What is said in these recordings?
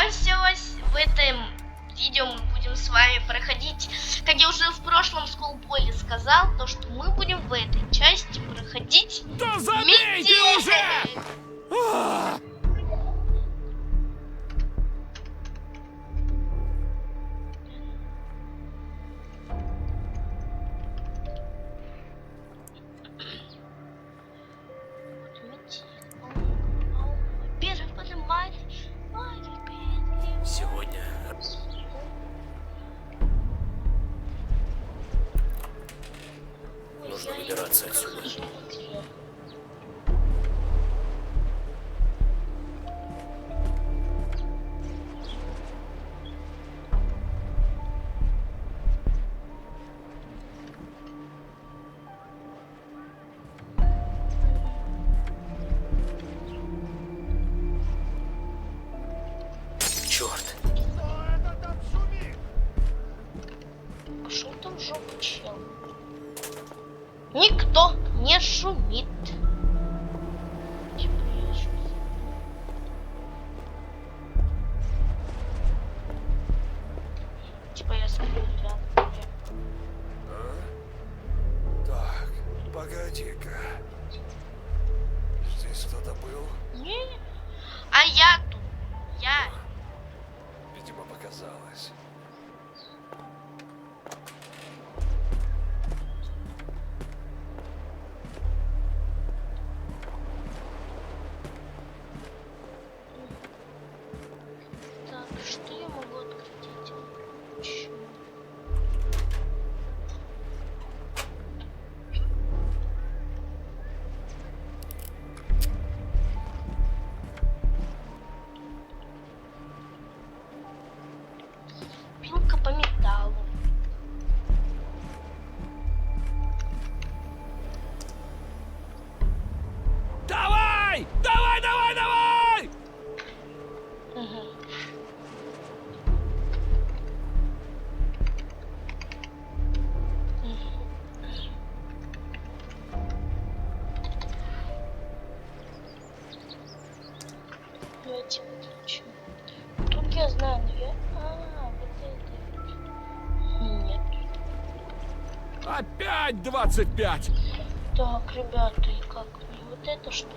в этом видео мы будем с вами проходить, как я уже в прошлом скулболе сказал, то что мы будем в этой части проходить. Да забейте уже! Сегодня нужно выбираться отсюда. Черт! Что там жопа, чел? Никто не шумит. Типа я сейчас... Типа я смотрю, ребят. Так, погоди-ка. Здесь кто-то был? Не. А я тут. Я. Видимо, показалось. Так, что я могу открыть? Пилка по металлу. Давай! Давай, давай, давай! Угу. Давайте выключим. Тут я знаю, но я... вот это... Нет. Опять 25! Так, ребята, и как мне вот это что ли?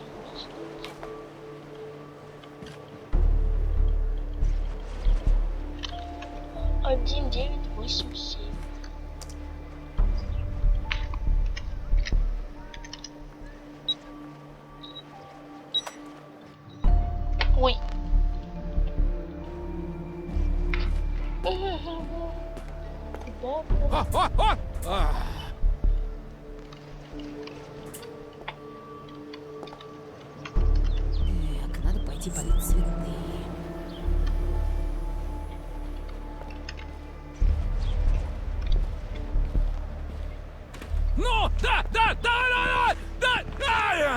1987. Ой. Да, Так, надо пойти полить цветы. Ну, да,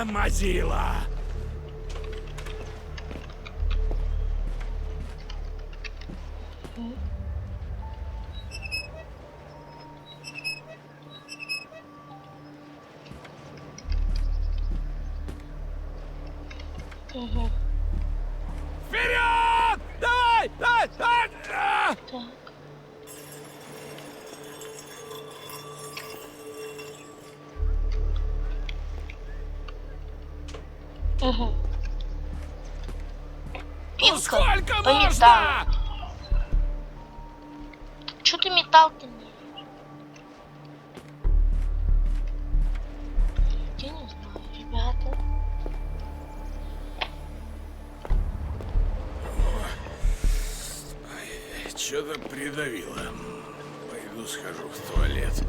мазила! Угу. Вперед! Давай! Так. Угу. Ну сколько по можно? металлу. Чё ты металл-то не? Я не знаю, ребята. Что-то придавило. Пойду схожу в туалет.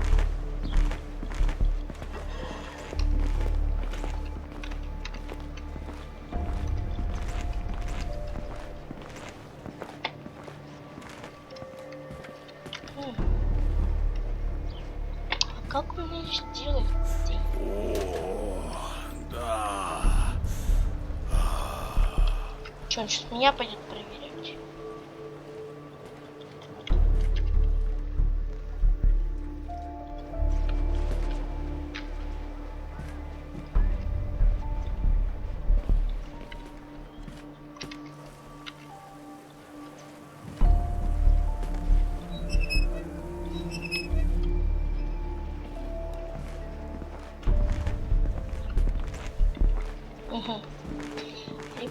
А как мне сделать? О, да. Чё, он сейчас меня пойдет проверять?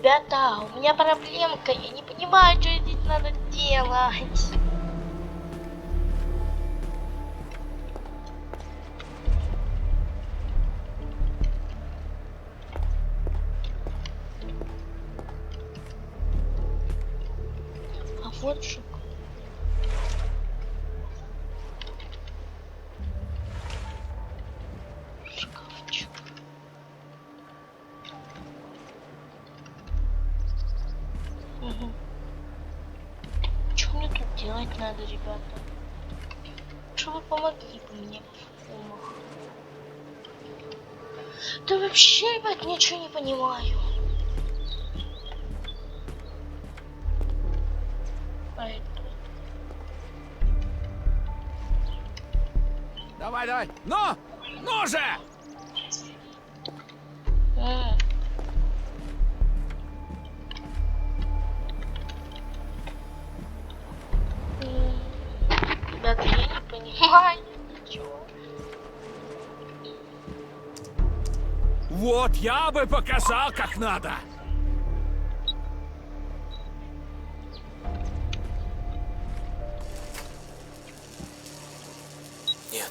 Ребята, у меня проблемка, я не понимаю, что здесь надо делать. А вот же. Шкафчик. Угу. Что мне тут делать надо, ребята? Что вы помогли бы мне в умах? Да вообще, ребят, ничего не понимаю. А это... Давай, давай. Ну же! Ребята, я не понимаю ничего. Вот я бы показал, как надо. Нет,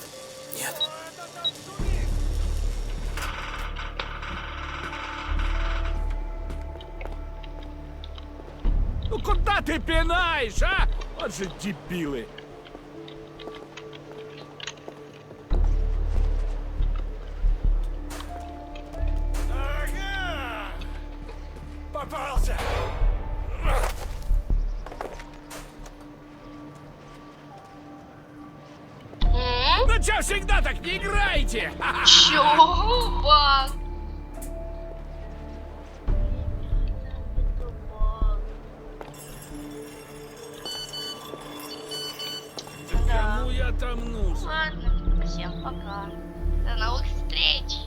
нет. Ну куда ты пинаешь, а? Вот же дебилы. Ага! Попался! Ну чё всегда так не играете? Чё, баг? Кому я там нужен? Ладно, всем пока. До новых встреч.